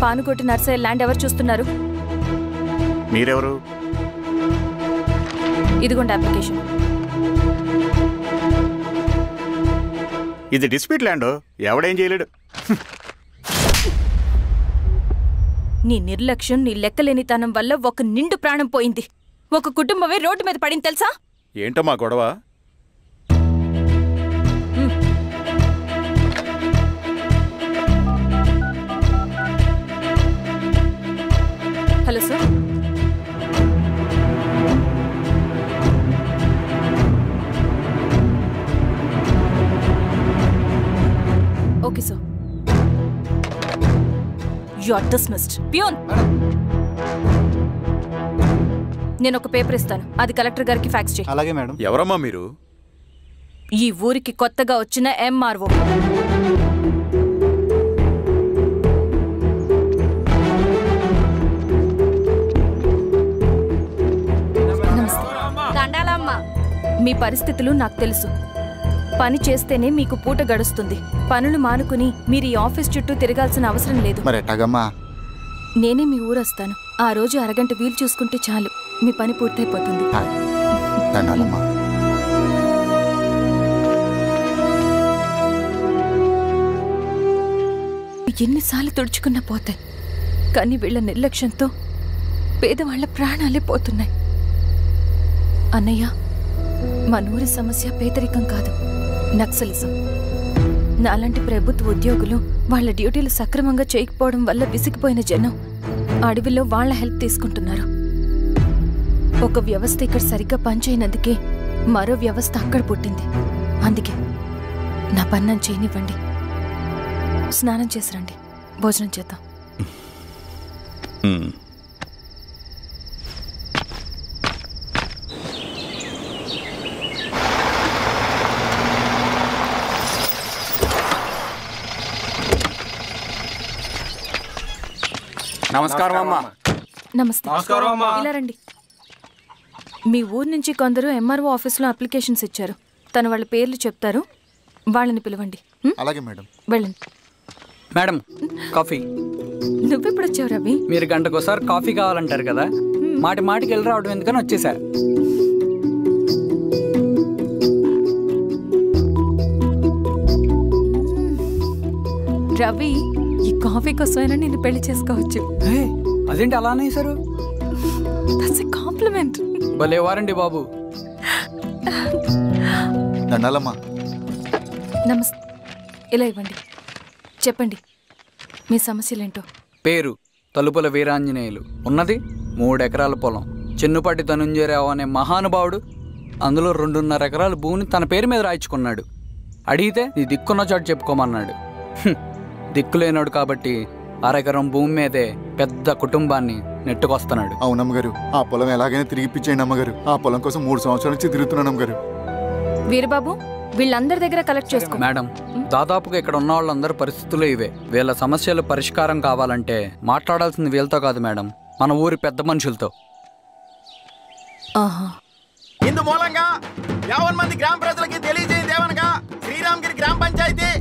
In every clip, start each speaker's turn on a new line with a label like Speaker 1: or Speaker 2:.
Speaker 1: పానుకోటి Narsaiah land ఎవరు చూస్తున్నారు?
Speaker 2: మీరెవరు?
Speaker 1: ఇదిగోండి అప్లికేషన్.
Speaker 2: ఇది డిస్ప్యూట్ ల్యాండ్, ఎవడేం చేయలేడు.
Speaker 1: నీ నిర్లక్ష్యం, నీ లెక్కలేనితనం వల్ల ఒక నిండు ప్రాణం పోయింది. ఒక కుటుంబమే రోడ్డు మీద పడింది తెలుసా?
Speaker 2: ఏంటో మా గొడవ?
Speaker 1: Hello sir. Okay sir. You are dismissed. Peon, నేను ఒక పేపర్ ఇస్తాను, అది కలెక్టర్ గారికి ఫ్యాక్స్ చేయి.
Speaker 3: అలాగే మేడం.
Speaker 2: ఎవరమ్మా మీరు?
Speaker 1: ఈ ఊరికి కొత్తగా వచ్చిన ఎంఆర్ఓ. మీ పరిస్థితులు నాకు తెలుసు. పని చేస్తేనే మీకు పూట గడుస్తుంది. పనులు మానుకుని మీరు ఈ ఆఫీస్ చుట్టూ తిరగాల్సిన అవసరం లేదు. నేనే మీ ఊరు వస్తాను. ఆ రోజు అరగంట వీలు చూసుకుంటే చాలు, మీ పని పూర్తయిపోతుంది. ఎన్నిసార్లు తుడుచుకున్నా పోతాయి, కానీ వీళ్ళ నిర్లక్ష్యంతో పేదవాళ్ల ప్రాణాలే పోతున్నాయి. అన్నయ్య, మన ఊరి సమస్య పేదరికం కాదు, నక్సలిజం. నాలాంటి ప్రభుత్వ ఉద్యోగులు వాళ్ళ డ్యూటీలు సక్రమంగా చేయకపోవడం వల్ల విసిగిపోయిన జనం అడవిలో వాళ్ల హెల్ప్ తీసుకుంటున్నారు. ఒక వ్యవస్థ ఇక్కడ సరిగ్గా పనిచేయనందుకే మరో వ్యవస్థ అక్కడ పుట్టింది. అందుకే నా పన్నం చేయనివ్వండి. స్నానం చేసి రండి, భోజనం చేద్దాం.
Speaker 4: నమస్కారం అమ్మా.
Speaker 1: నమస్తే. ఇలా రండి. మీ ఊరు నుంచి కొందరు ఎంఆర్ఓ ఆఫీస్లో అప్లికేషన్స్ ఇచ్చారు. తను వాళ్ళ పేర్లు చెప్తారు, వాళ్ళని పిలవండి.
Speaker 3: అలాగే మేడం.
Speaker 1: వెళ్ళండి.
Speaker 4: Madam, coffee.
Speaker 1: నువ్వెప్పుడు వచ్చావు రవి?
Speaker 4: మీరు గంటకోసారి కాఫీ కావాలంటారు కదా, మాటి మాటికి వెళ్ళి రావడం ఎందుకని వచ్చేసా.
Speaker 1: రవి, ఈ కాఫీ కోసమైనా నేను పెళ్లి చేసుకోవచ్చు.
Speaker 4: అదేంటి అలా అనేసారు?
Speaker 1: That's a compliment.
Speaker 4: భలే వారండి బాబు.
Speaker 1: నమస్తే. ఇలా ఇవ్వండి. చెప్పండి మీ సమస్యలేంటో.
Speaker 4: పేరు తలుపుల వీరాంజనేయులు. ఉన్నది 3 ఎకరాల పొలం. చిన్నుపాటి ధనుంజయరావు అనే మహానుభావుడు అందులో 2.5 ఎకరాల భూమిని తన పేరు మీద రాయించుకున్నాడు. అడిగితే నీ దిక్కున్న చోటు చెప్పుకోమన్నాడు. దిక్కులేనాడు కాబట్టి 1/2 ఎకరం భూమి మీదే పెద్ద కుటుంబాన్ని నెట్టుకొస్తున్నాడు.
Speaker 3: అవునమ్మగారు, ఆ పొలం ఎలాగైనా తిరిగిపించేయండి అమ్మగారు. ఆ పొలం కోసం 3 సంవత్సరాల నుంచి తిరుగుతున్నాను అమ్మగారు.
Speaker 1: వీరబాబు, వీళ్ళందరి దగ్గర కలెక్ట్ చేసుకో.
Speaker 4: మేడం, దాదాపుగా ఇక్కడ ఉన్న వాళ్ళందరూ పరిస్థితులు ఇవే. వీళ్ళ సమస్యలు పరిష్కారం కావాలంటే మాట్లాడాల్సింది వీళ్ళతో కాదు మేడం, మన ఊరి పెద్ద మనుషులతో.
Speaker 5: ఇందు మూలంగా 50 మంది గ్రామ ప్రజలకి తెలియజేయదేవనగా శ్రీరామగిరి గ్రామ పంచాయతీ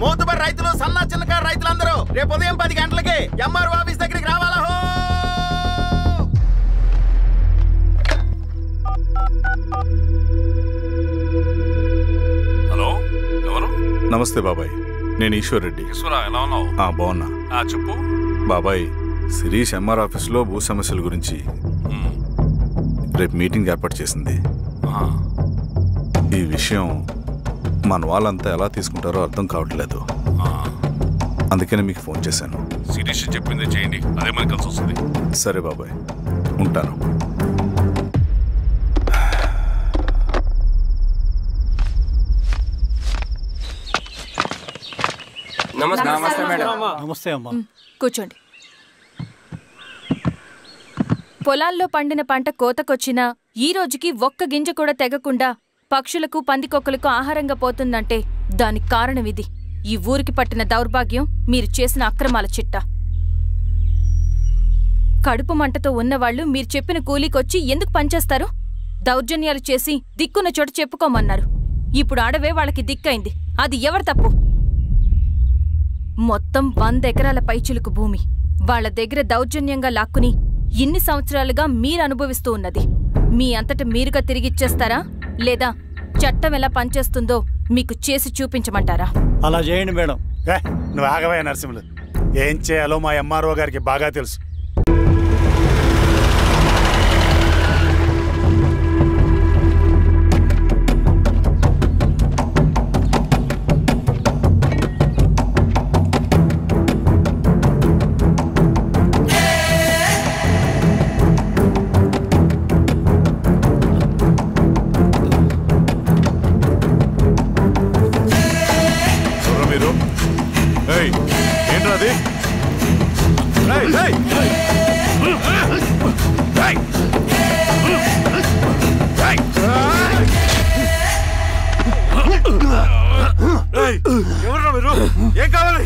Speaker 5: మోతుబడి రైతులు, సన్న చిన్నకారు రైతులందరూ రేపు ఉదయం 10 గంటలకి ఎంఆర్ఓ ఆఫీస్ దగ్గరికి రావాలా.
Speaker 6: హలో, ఎవరు?
Speaker 2: నమస్తే బాబాయ్, నేను ఈశ్వర్ రెడ్డి.
Speaker 6: ఈశ్వరా, ఎలా ఉన్నావు?
Speaker 2: బాగున్నా.
Speaker 6: చెప్పు
Speaker 2: బాబాయ్, శిరీష్ ఎంఆర్ ఆఫీస్లో భూ సమస్యల గురించి రేపు మీటింగ్ ఏర్పాటు చేసింది. ఈ విషయం మన వాళ్ళంతా ఎలా తీసుకుంటారో అర్థం కావట్లేదు. అందుకనే మీకు ఫోన్ చేశాను.
Speaker 6: శిరీష్ చెప్పింది చేయండి, అదే మనకి కలిసి వస్తుంది.
Speaker 2: సరే బాబాయ్, ఉంటాను.
Speaker 4: నమస్తే మేడం.
Speaker 3: నమస్తే అమ్మా.
Speaker 1: కూర్చోండి. పొలాల్లో పండిన పంట కోతకొచ్చినా ఈ రోజుకి ఒక్క గింజ కూడా తెగకుండా పక్షులకు, పందికొక్కలకు ఆహారంగా పోతుందంటే దానికి కారణం ఇది. ఈ ఊరికి పట్టిన దౌర్భాగ్యం మీరు చేసిన అక్రమాల చిట్టా. కడుపు మంటతో ఉన్నవాళ్లు మీరు చెప్పిన కూలీకొచ్చి ఎందుకు పనిచేస్తారు? దౌర్జన్యాలు చేసి దిక్కున్న చోట చెప్పుకోమన్నారు. ఇప్పుడు ఆడవే వాళ్ళకి దిక్కైంది. అది ఎవరి తప్పు? మొత్తం 100 ఎకరాల పైచిలుకు భూమి. వాళ్ళ దగ్గర దౌర్జన్యంగా లాక్కుని ఇన్ని సంవత్సరాలుగా మీరు అనుభవిస్తూ ఉన్నది మీ అంతట మీరుగా తిరిగిచ్చేస్తారా లేదా చట్టం ఎలా పనిచేస్తుందో మీకు చేసి చూపించమంటారా?
Speaker 7: అలా చేయండి మేడం. నువ్వు ఆగవే నరసింహులు, ఏం చేయాలో మా ఎంఆర్ఓ గారికి బాగా తెలుసు.
Speaker 6: ఎవరు మీరు? ఏం కావాలి?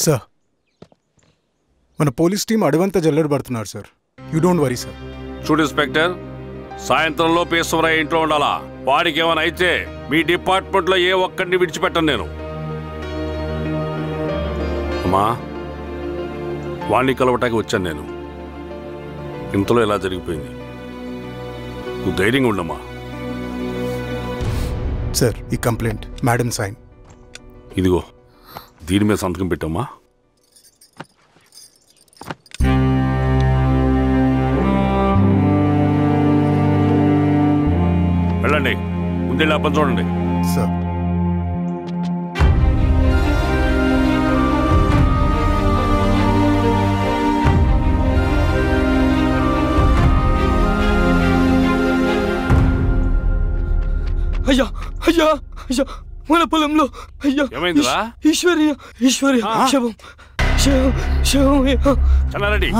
Speaker 8: సార్, మన పోలీస్ టీం అడవంతా జల్లెడ పడుతున్నారు sir. You don't worry sir.
Speaker 6: చూడు ఇన్స్పెక్టర్, సాయంత్రంలో పేశ్వరయ్య ఇంట్లో ఉండాలా. వాడికి ఏమైనా అయితే మీ డిపార్ట్మెంట్లో ఏ ఒక్కడిని విడిచిపెట్టను నేను. అమ్మా, వాణ్ణి కలవటానికి వచ్చాను నేను. ఇంతలో ఎలా జరిగిపోయింది. నువ్వు ధైర్యంగా ఉండమ్మా.
Speaker 8: సార్, ఈ కంప్లైంట్ మేడం సైన్.
Speaker 6: ఇదిగో, దీని మీద సంతకం పెట్టమ్మా. వెళ్ళండి, ముందెళ్ళి అప్పని చూడండి.
Speaker 8: సార్,
Speaker 9: అయ్యా అయ్యా అయ్యా, మన పొలంలో అయ్యా
Speaker 6: ఏమైందిరా?
Speaker 9: ఈశ్వర్య శవం శవం శవం.
Speaker 6: చెన్నారెడ్డి,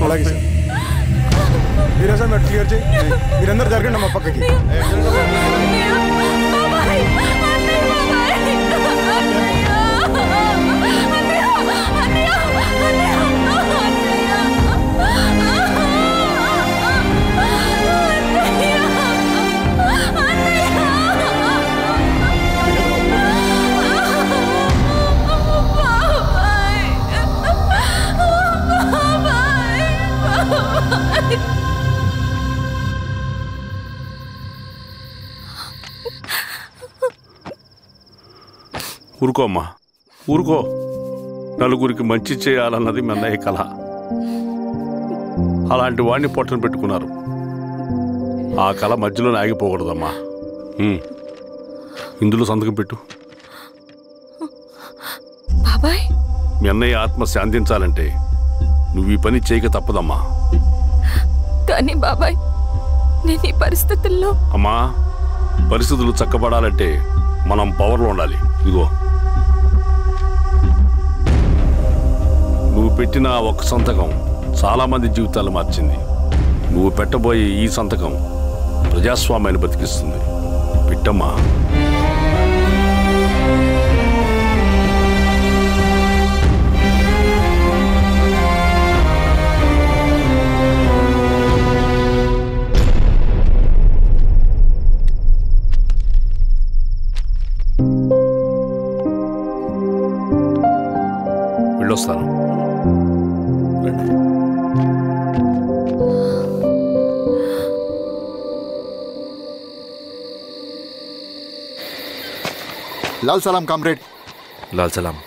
Speaker 8: అలాగే సార్. మీరే సార్, మీరు క్లియర్ చేయి. మీరందరూ జరగండి మా పక్కకి.
Speaker 6: ఊరుకో అమ్మా, ఊరుకో. నలుగురికి మంచి చేయాలన్నది మీ అన్నయ్య కళ. అలాంటి వాడిని పొట్టన పెట్టుకున్నారు. ఆ కళ మధ్యలో ఆగిపోకూడదమ్మా. ఇందులో సంతకం పెట్టు.
Speaker 1: బాబాయ్,
Speaker 6: మీ అన్నయ్య ఆత్మ శాంతించాలంటే నువ్వు ఈ పని చేయక తప్పదమ్మా.
Speaker 1: కానీ బాబాయ్, నేను ఈ పరిస్థితుల్లో...
Speaker 6: అమ్మా, పరిస్థితులు చక్కబడాలంటే మనం పవర్లో ఉండాలి. ఇదిగో, నువ్వు పెట్టిన ఒక్క సంతకం చాలా మంది జీవితాలు మార్చింది. నువ్వు పెట్టబోయే ఈ సంతకం ప్రజాస్వామ్యాన్ని బతికిస్తుంది. పెట్టమ్మా. వెళ్ళొస్తాను.
Speaker 3: లాల్ సలాం కామ్రేడ్.
Speaker 10: లాల్ సలాం.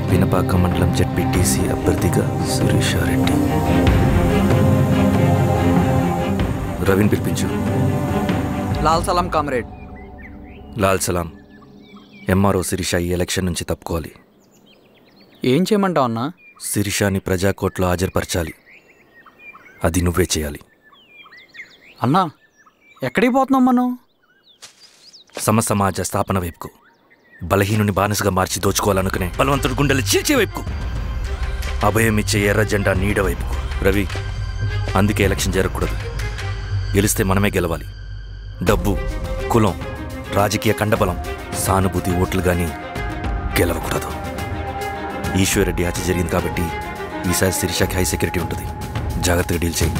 Speaker 10: వినపాక మండలం జెడ్పీటీసీ అభ్యర్థిగా శిరీషారెడ్డి. రవిని పిలిపించు.
Speaker 4: లాల్ సలాం కామ్రేడ్.
Speaker 10: లాల్ సలాం. ఎంఆర్ఓ శిరీష ఈ ఎలక్షన్ నుంచి తప్పుకోవాలి.
Speaker 4: ఏం చేయమంటావు అన్నా?
Speaker 10: శిరీషాని ప్రజాకోర్టులో హాజరుపరచాలి. అది నువ్వే చేయాలి.
Speaker 4: అన్నా, ఎక్కడికి పోతున్నాం మనం?
Speaker 10: సమసమాజ స్థాపన వైపుకు. బలహీనుని బానిసగా మార్చి దోచుకోవాలనుకునే బలవంతుడు గుండెలు చీల్చే వైపుకు. అభయం ఇచ్చే ఎర్ర జెండా నీడ వైపుకు. రవి, అందుకే ఎలక్షన్ జరగకూడదు. గెలిస్తే మనమే గెలవాలి. డబ్బు, కులం, రాజకీయ కండబలం, సానుభూతి ఓట్లు కానీ గెలవకూడదు. ఈశ్వర్రెడ్డి హత్య జరిగింది కాబట్టి ఈసారి శిరీషకి హై సెక్యూరిటీ ఉంటుంది. జాగ్రత్తగా డీల్ చేయి.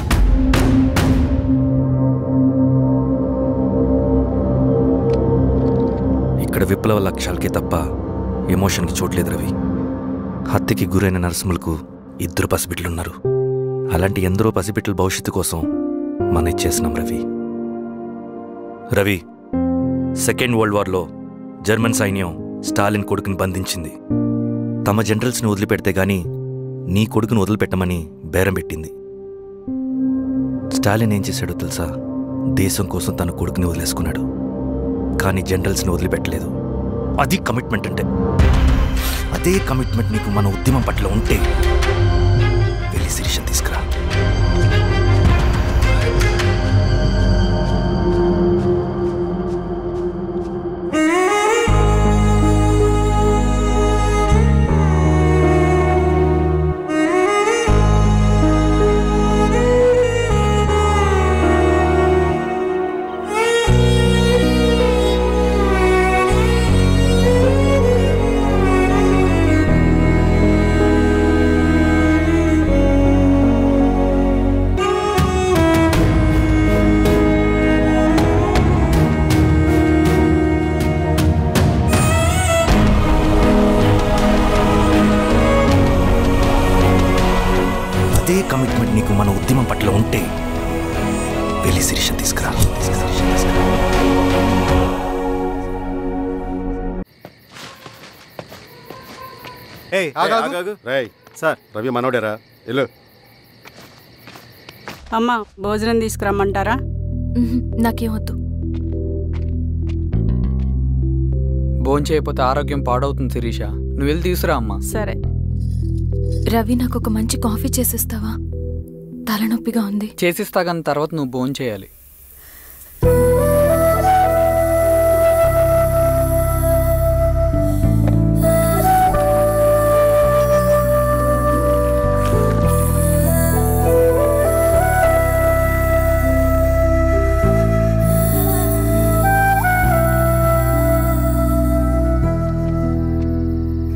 Speaker 10: ఇక్కడ విప్లవ లక్ష్యాలకే తప్ప ఎమోషన్కి చోట్లేదు రవి. హత్యకి గురైన నరసింహులకు 2 పసిబిడ్డలున్నారు. అలాంటి ఎందరో పసిబిడ్డల భవిష్యత్తు కోసం మనం ఇచ్చేసినాం రవి. రవి, సెకండ్ వరల్డ్ వార్లో జర్మన్ సైన్యం స్టాలిన్ కొడుకుని బంధించింది. తమ జనరల్స్ని వదిలిపెడితే గానీ నీ కొడుకును వదిలిపెట్టమని బేరం పెట్టింది. స్టాలిన్ ఏం చేశాడో తెలుసా? దేశం కోసం తన కొడుకుని వదిలేసుకున్నాడు. కానీ జనరల్స్ని వదిలిపెట్టలేదు. అది కమిట్మెంట్ అంటే. అదే కమిట్మెంట్ నీకు మన ఉద్యమం పట్ల ఉంటే వెళ్ళి శిరీష తీసుకురా. కమిట్మెంట్ నీకు మన ఉద్యమం పట్ల ఉంటే వెళ్ళి శిరీష తీసుకురా.
Speaker 5: సార్, రవి మనోడేరా? వెళ్ళు.
Speaker 11: అమ్మా, భోజనం తీసుకురమ్మంటారా?
Speaker 1: నాకేమొద్దు.
Speaker 4: భోంచేయకపోతే ఆరోగ్యం పాడవుతుంది శిరీష. నువ్వు వెళ్ళి తీసుకురా అమ్మా.
Speaker 11: సరే.
Speaker 1: రవి, నాకు ఒక మంచి కాఫీ చేసిస్తావా? తలనొప్పిగా ఉంది.
Speaker 4: చేసిస్తా కానీ తర్వాత నువ్వు భోంచేయాలి.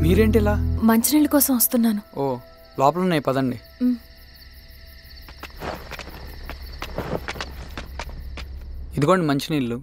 Speaker 4: మీరేంటిలా?
Speaker 1: మంచినీళ్ళ కోసం వస్తున్నాను.
Speaker 4: ఓ, లోపల ఉన్నాయి, పదండి. ఇదిగోండి మంచినీళ్ళు.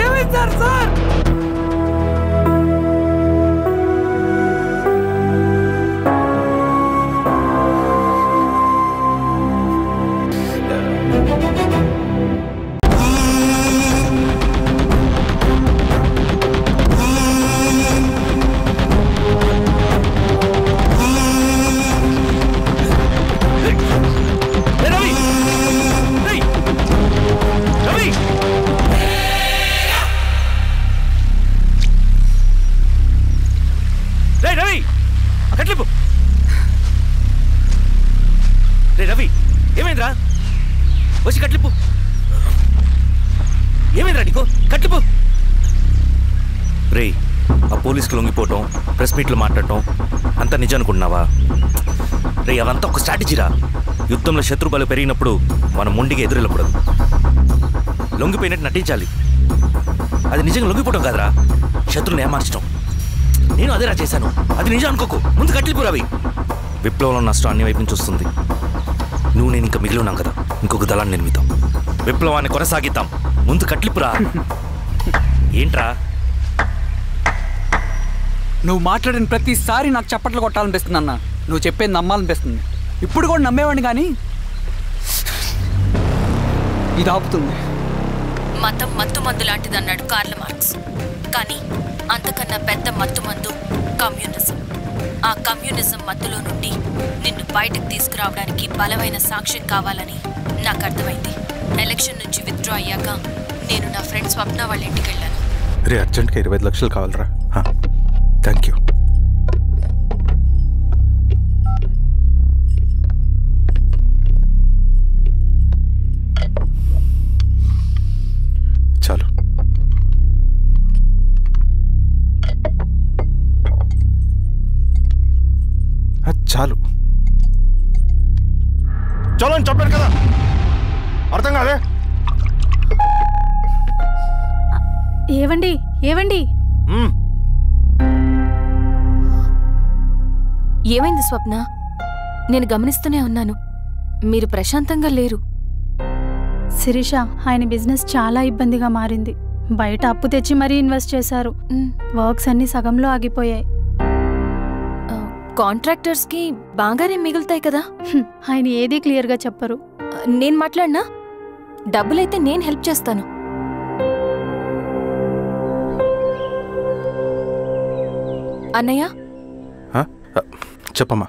Speaker 9: ఏమైంది సార్? సార్
Speaker 10: రవి ఏమైందిరా? వచ్చి కట్లిప్పు. ఏమైందిరా నీకు? కట్లిప్పు. రే ఆ పోలీసుకి లొంగిపోవటం, ప్రెస్ మీట్లు మాట్లాడటం అంతా నిజం అనుకుంటున్నావా? రే అవంతా ఒక స్ట్రాటజీరా. యుద్ధంలో శత్రుబలు పెరిగినప్పుడు మనం మొండిగా ఎదురెళ్ళకూడదు, లొంగిపోయినట్టు నటించాలి. అది నిజంగా లొంగిపోవటం కాదురా, శత్రువుని ఏమార్చడం. నేను అదేరా చేశాను. అది నిజం అనుకోకు. ముందు కట్లిప్పు రవి. విప్లవంలో నష్టం అన్ని వైపు నుంచి వస్తుంది. నువ్వు నేను ఇంకా మిగిలి ఉన్నాం కదా, ఇంకొక దళాన్ని నిర్మిద్దాం, విప్లవాన్ని కొనసాగిద్దాం. ముందు కట్లిప్పురా. ఏంట్రా
Speaker 4: నువ్వు మాట్లాడిన ప్రతిసారి నాకు చప్పట్లు కొట్టాలనిపిస్తుంది అన్న. నువ్వు చెప్పేది నమ్మాలనిపిస్తుంది. ఇప్పుడు కూడా నమ్మేవాడిని, కానీ ఇది ఆపుతుంది.
Speaker 1: మతం మత్తుమందు లాంటిదన్నాడు కార్ల్ మార్క్స్. కానీ అంతకన్నా పెద్ద మత్తుమందు కమ్యూనిజం. ఆ కమ్యూనిజం మత్తులో నుండి నిన్ను బయటకు తీసుకురావడానికి బలమైన సాక్ష్యం కావాలని నాకు అర్థమైంది. ఎలక్షన్ నుంచి విత్డ్రా అయ్యాక నేను నా ఫ్రెండ్ స్వప్న వాళ్ళ ఇంటికి వెళ్ళాను.
Speaker 12: రే అర్జెంట్గా 25 లక్షలు కావాలరా. Thank you. చాలు. చాలు.
Speaker 13: చలో అని చెప్పాను కదా, అర్థం కాదే?
Speaker 14: ఏవండి ఏవండి
Speaker 1: ఏమైంది స్వప్న? నేను గమనిస్తూనే ఉన్నాను, మీరు ప్రశాంతంగా లేరు.
Speaker 14: శిరీష, ఆయన బిజినెస్ చాలా ఇబ్బందిగా మారింది. బయట అప్పు తెచ్చి మరీ ఇన్వెస్ట్ చేశారు. వర్క్స్ అన్ని సగంలో ఆగిపోయాయి.
Speaker 1: కాంట్రాక్టర్స్ కి బాగానే మిగులుతాయి కదా.
Speaker 14: ఆయన ఏదీ క్లియర్గా చెప్పరు.
Speaker 1: నేను మాట్లాడినా డబ్బులైతే నేను హెల్ప్ చేస్తాను. అన్నయ్య
Speaker 12: చెప్పమ్మా.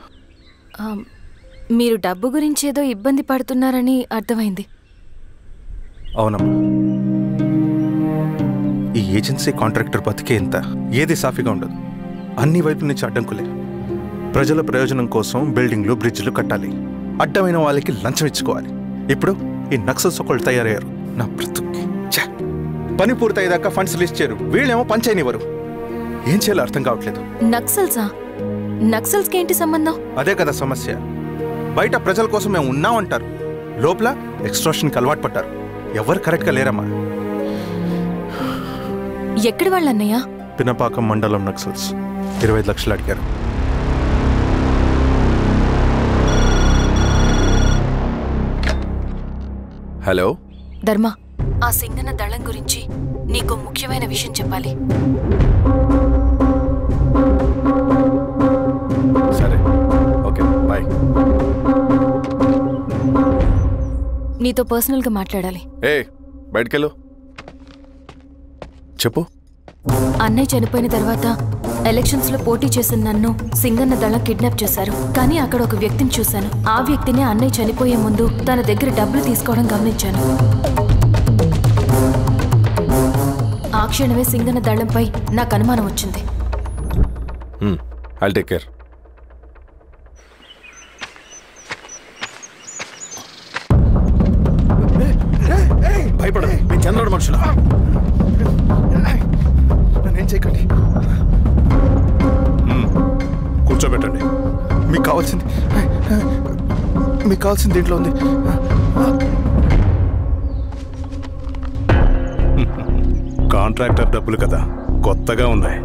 Speaker 1: మీరు డబ్బు గురించి ఏదో ఇబ్బంది పడుతున్నారని అర్థమైంది.
Speaker 12: అవునమ్మా, ఈ ఏజెన్సీ కాంట్రాక్టర్ బతికే ఇంత ఏది సాఫీగా ఉండదు. అన్ని వైపుల నుంచి అడ్డంకులే. ప్రజల ప్రయోజనం కోసం బిల్డింగ్లు బ్రిడ్జ్లు కట్టాలి, అడ్డమైన వాళ్ళకి లంచం ఇచ్చుకోవాలి. ఇప్పుడు ఈ నక్సల్స్ ఒకళ్ళు తయారయ్యారు. నా బ్రతుక్కి పని పూర్తయ్యేదాకా ఫండ్స్ లిస్ట్ చేయరు, వీళ్ళేమో పని చేయనివ్వరు. ఏం చేయాలో అర్థం కావట్లేదు.
Speaker 1: నక్సల్సా? నక్సల్స్కి ఏంటి సంబంధం?
Speaker 12: అదే కదా సమస్య. బయట ప్రజల కోసం మేము ఉన్నామంటారు, లోపల ఎక్స్ట్రాక్షన్కి అలవాటు పడ్డారు. ఎవరు కరెక్ట్గా లేరమ్మా.
Speaker 1: ఎక్కడి వాళ్ళన్నయ్య?
Speaker 12: పినపాకం మండలం నక్సల్స్ 25 లక్షలు అడిగారు. హలో
Speaker 1: ధర్మ, ఆ సింగన్న దళం గురించి నీకు ముఖ్యమైన విషయం చెప్పాలి.
Speaker 12: సరే, ఓకే, బాయ్.
Speaker 1: నీతో పర్సనల్గా మాట్లాడాలి.
Speaker 12: బయటకెళ్ళు. చెప్పు.
Speaker 1: అన్నయ్య చనిపోయిన తర్వాత ఎలక్షన్స్ లో పోటీ చేసిన నన్ను సింగన్న దళం కిడ్నాప్ చేశారు. కానీ అక్కడ ఒక వ్యక్తిని చూశాను. ఆ వ్యక్తిని అన్నయ్య చనిపోయే ముందు తన దగ్గర డబ్బులు తీసుకోవడం గమనించాను. ఆ క్షణమే సింగన్న దళంపై నాకు అనుమానం వచ్చింది.
Speaker 12: I'll take care. భయపడదు, మీ చంద్రుడు మనుషులు. నన్నేం చేయకండి. కూర్చోబెట్టండి. మీకు కావాల్సింది దీంట్లో ఉంది.
Speaker 2: కాంట్రాక్టర్ డబ్బులు కదా, కొత్తగా ఉన్నాయి.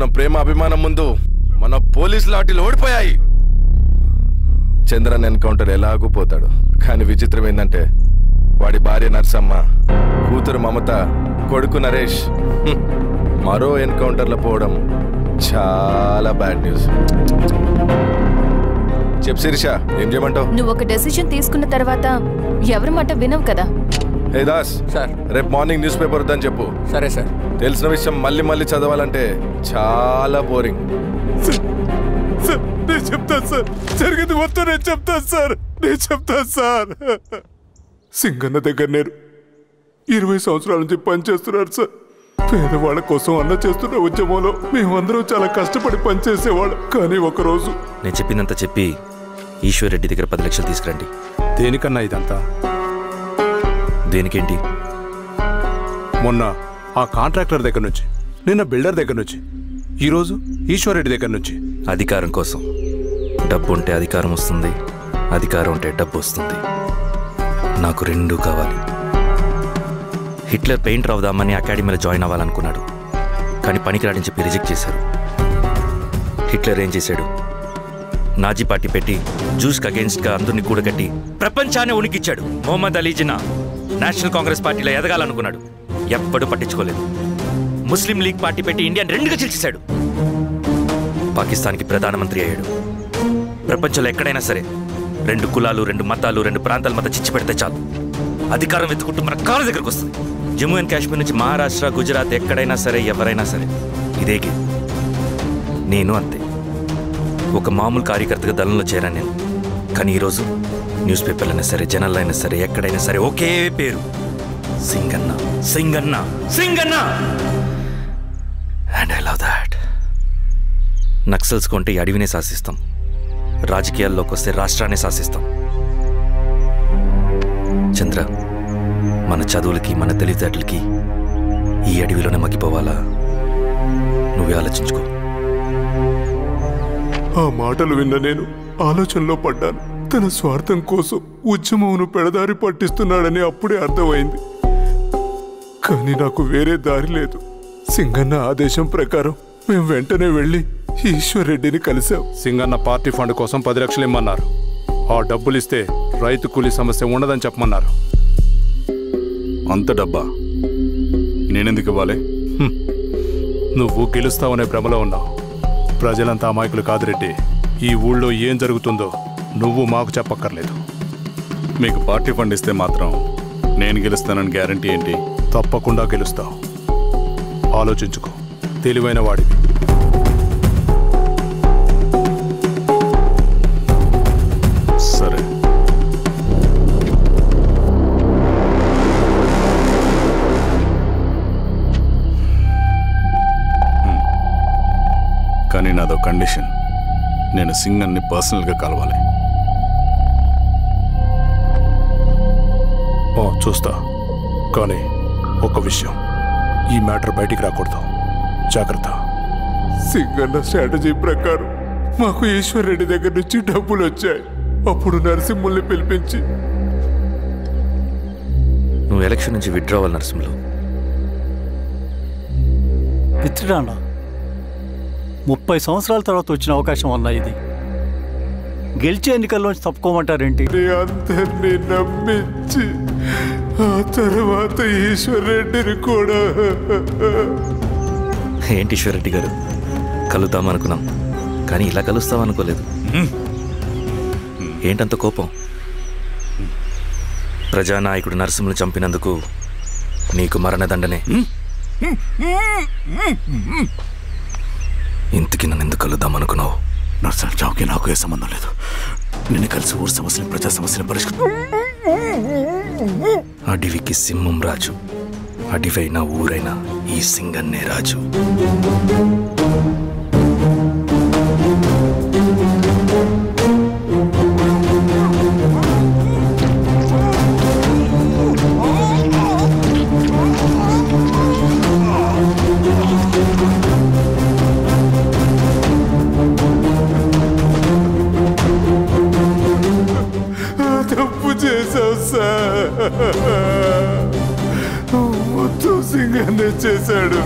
Speaker 15: మన ప్రేమ అభిమానం ముందు మన పోలీస్ లాఠీలు ఓడిపోయాయి. చంద్రన్ ఎన్కౌంటర్ ఎలాగూ పోతాడు. కానీ విచిత్రం ఏంటంటే వాడి భార్య నర్సమ్మ, కూతురు మమత, కొడుకు నరేష్ మరో ఎన్కౌంటర్లో పోవడం చాలా బ్యాడ్ న్యూస్. చెప్పు శిరీష, ఏం చేయమంటావు?
Speaker 1: నువ్వు ఒక డెసిషన్ తీసుకున్న తర్వాత ఎవరి మాట వినవు కదా.
Speaker 15: హే దాస్
Speaker 4: సార్,
Speaker 15: రేపు మార్నింగ్ న్యూస్ పేపర్ వద్దని చెప్పు.
Speaker 4: సరే సార్.
Speaker 15: తెలిసిన విషయం మళ్ళీ మళ్ళీ చదవాలంటే చాలా బోరింగ్.
Speaker 16: నేను చెప్తాను సార్, జరిగింది మొత్తం నేను చెప్తాను సార్. సింగన్న దగ్గర నేను 20 సంవత్సరాల నుంచి పనిచేస్తున్నారు సార్. పేదవాళ్ళ కోసం అన్న చేస్తున్న ఉద్యమంలో మేమందరం చాలా కష్టపడి పనిచేసేవాళ్ళం. కానీ ఒకరోజు
Speaker 10: నేను చెప్పినంత చెప్పి ఈశ్వర్ రెడ్డి దగ్గర 10 లక్షలు తీసుకురండి.
Speaker 8: దేనికన్నా ఇదంతా?
Speaker 10: దేనికేంటి?
Speaker 8: మొన్న ఆ కాంట్రాక్టర్ దగ్గర నుంచి, నిన్న బిల్డర్ దగ్గర నుంచి, ఈరోజు ఈశ్వర్ రెడ్డి దగ్గర నుంచి.
Speaker 10: అధికారం కోసం. డబ్బు ఉంటే అధికారం వస్తుంది, అధికారం ఉంటే డబ్బు వస్తుంది. నాకు రెండూ కావాలి. హిట్లర్ పెయింటర్ అవుదామని అకాడమీలో జాయిన్ అవ్వాలనుకున్నాడు. కానీ పనికిరాడని చెప్పి రిజెక్ట్ చేశారు. హిట్లర్ ఏం చేశాడు? నాజీ పార్టీ పెట్టి జూస్కి అగేన్స్ట్గా అందరినీ కూడగట్టి ప్రపంచాన్ని ఉనికిచ్చాడు. మొహమ్మద్ అలీ జిన్నా నేషనల్ కాంగ్రెస్ పార్టీలో ఎదగాలనుకున్నాడు. ఎప్పుడూ పట్టించుకోలేదు. ముస్లిం లీగ్ పార్టీ పెట్టి ఇండియాని రెండుగా చీల్చేశాడు. పాకిస్తాన్కి ప్రధానమంత్రి అయ్యాడు. ప్రపంచంలో ఎక్కడైనా సరే 2 కులాలు, 2 మతాలు, 2 ప్రాంతాల మధ్య చిచ్చు పెడితే చాలు, అధికారం వెతుకుంటూ మన కాళ్ళ దగ్గరకు వస్తుంది. జమ్మూ అండ్ కాశ్మీర్ నుంచి మహారాష్ట్ర, గుజరాత్ ఎక్కడైనా సరే, ఎవరైనా సరే ఇదే గేమ్. నేను అంతే. ఒక మామూలు కార్యకర్తగా దళంలో చేరాను నేను. కానీ ఈరోజు న్యూస్ పేపర్లైనా సరే, జనాల్లో అయినా సరే, ఎక్కడైనా సరే ఒకే పేరు, Singanna, Singanna, Singanna. And I love that. Naxals కొంటే ఈ అడవినే శాసిస్తాం. రాజకీయాల్లోకి వస్తే రాష్ట్రాన్ని శాసిస్తాం. చంద్ర, మన చదువులకి, మన తెలివితేటలకి ఈ అడవిలోనే మగ్గిపోవాలా? నువ్వే ఆలోచించుకో.
Speaker 16: ఆ మాటలు విన్న నేను ఆలోచనలో పడ్డాను. తన స్వార్థం కోసం ఉద్యమమును పెడదారి పట్టిస్తున్నాడని అప్పుడే అర్థమైంది. కానీ నాకు వేరే దారి లేదు. సింగన్న ఆదేశం ప్రకారం మేము వెంటనే వెళ్ళి ఈశ్వర్ రెడ్డిని కలిసాం.
Speaker 8: సింగన్న పార్టీ ఫండ్ కోసం 10 లక్షలు ఇమ్మన్నారు. ఆ డబ్బులు ఇస్తే రైతు కూలీ సమస్య ఉండదని చెప్పమన్నారు.
Speaker 2: అంత డబ్బా నేనెందుకు ఇవ్వాలి?
Speaker 8: నువ్వు గెలుస్తావనే భ్రమలో ఉన్నావు. ప్రజలంతా అమాయకులు కాదు రెడ్డి. ఈ ఊళ్ళో ఏం జరుగుతుందో నువ్వు మాకు చెప్పక్కర్లేదు.
Speaker 2: మీకు పార్టీ ఫండ్ ఇస్తే మాత్రం నేను గెలుస్తానని గ్యారంటీ ఏంటి?
Speaker 8: తప్పకుండా గెలుస్తావు. ఆలోచించుకో. తెలివైన వాడివి.
Speaker 2: సరే. కానీ నాదో కండిషన్. నేను సింగన్ని పర్సనల్గా కలవాలి.
Speaker 8: చూస్తా. కానీ ఒక విషయం, ఈ మ్యాటర్ బయటికి రాకూడదు. జాగ్రత్త.
Speaker 16: సింగన్న స్ట్రాటజీ ప్రకారం మాకు ఈశ్వర్ రెడ్డి దగ్గర నుంచి డబ్బులు వచ్చాయి. అప్పుడు నరసింహుల్ని పిలిపించి,
Speaker 10: నువ్వు ఎలక్షన్ నుంచి విత్డ్రా అవ్వాలి నరసింహులు.
Speaker 17: విత్డ్రానా? 30 సంవత్సరాల తర్వాత వచ్చిన అవకాశం అన్నా ఇది. గెలిచే ఎన్నికల్లోంచి తప్పుకోమంటారేంటి?
Speaker 16: అందరినీ నమ్మించి ఆ తర్వాత ఈశ్వర్ రెడ్డిని కూడా.
Speaker 10: ఏంటి ఈశ్వర్ రెడ్డి గారు, కలుద్దామనుకున్నాం కానీ ఇలా కలుస్తామనుకోలేదు. ఏంటంత కోపం? ప్రజానాయకుడు నరసింహులు చంపినందుకు నీకు మరణదండనే. ఇంతకి నన్ను ఎందుకు కలుద్దామనుకున్నావు?
Speaker 18: నర్సింహ చావుకి నాకు ఏ సంబంధం లేదు. నిన్ను కలిసి ఊరు సమస్యలు, ప్రజా సమస్యలు పరిష్కరించు.
Speaker 10: అడవికి సింహం రాజు. అడవైనా ఊరైనా ఈ సింగన్నే రాజు.
Speaker 16: తప్పు చేశావు సార్. మొత్తం సింగన్నే చేశాడు.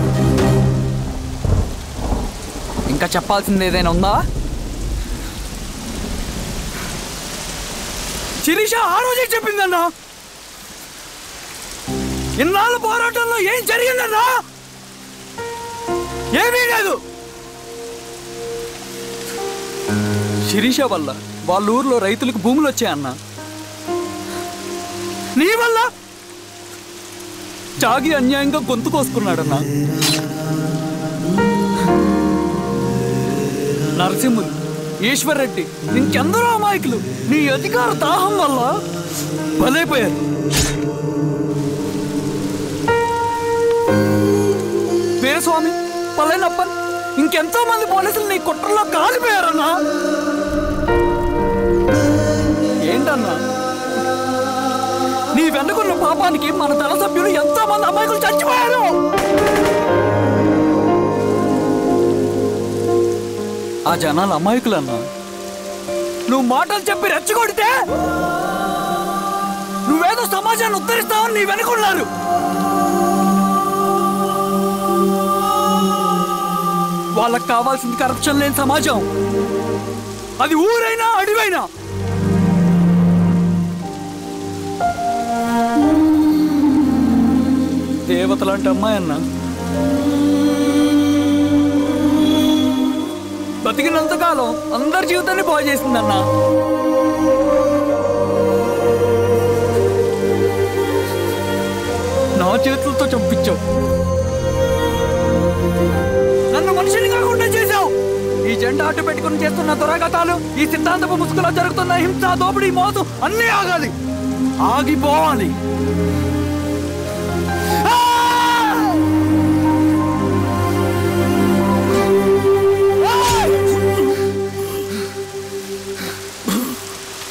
Speaker 4: ఇంకా చెప్పాల్సింది ఏదైనా ఉందా? శిరీష ఆ రోజే చెప్పిందన్నా, ఇన్నాళ్ళ పోరాటంలో ఏం జరిగిందన్నా? ఏమీ లేదు. శిరీష వల్ల వాళ్ళ ఊర్లో రైతులకు భూములు వచ్చాయన్నా. నీ వల్ల చాగి అన్యాయంగా గొంతు కోసుకున్నాడన్నా. నరసింహులు, ఈశ్వర్రెడ్డి, ఇంకెందరో అమాయకులు నీ అధికార దాహం వల్ల బలైపోయారు. వీరస్వామి, పల్లెనప్పన్, ఇంకెంతో మంది పోలీసులు నీ కుట్రలో కాలిపోయారన్నా. ఏంటన్నా, నీ వెనుకున్న పాపానికి మన దళ సభ్యులు ఎంతో మంది అమాయకులు చచ్చిపోయారు. ఆ జనాలు అమాయకులన్నా. నువ్వు మాటలు చెప్పి రెచ్చగొడితే నువ్వేదో సమాజాన్ని ఉద్ధరిస్తావని నీ వెనుకున్నారు. వాళ్ళకి కావాల్సింది కరప్షన్ లేని సమాజం. అది ఊరైనా అడివైనా. దేవత లాంటి అమ్మాయి అన్నా, బతికినంతకాలం అందరి జీవితాన్ని బాగు చేసిందన్నా. నా చేతులతో చంపించావు, నన్ను మనిషిని కాకుండా చేశావు. ఈ జెండా అడ్డు పెట్టుకుని చేస్తున్న దురాఘాతాలు, ఈ సిద్ధాంతపు ముసుగులో జరుగుతున్న హింస, దోపిడీ, మోసం అన్నీ ఆగాలి, ఆగిపోవాలి.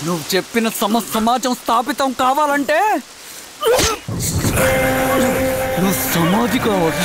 Speaker 4: నువ్వు చెప్పిన సమాజం స్థాపితం కావాలంటే నువ్వు సమాధి కావాలి.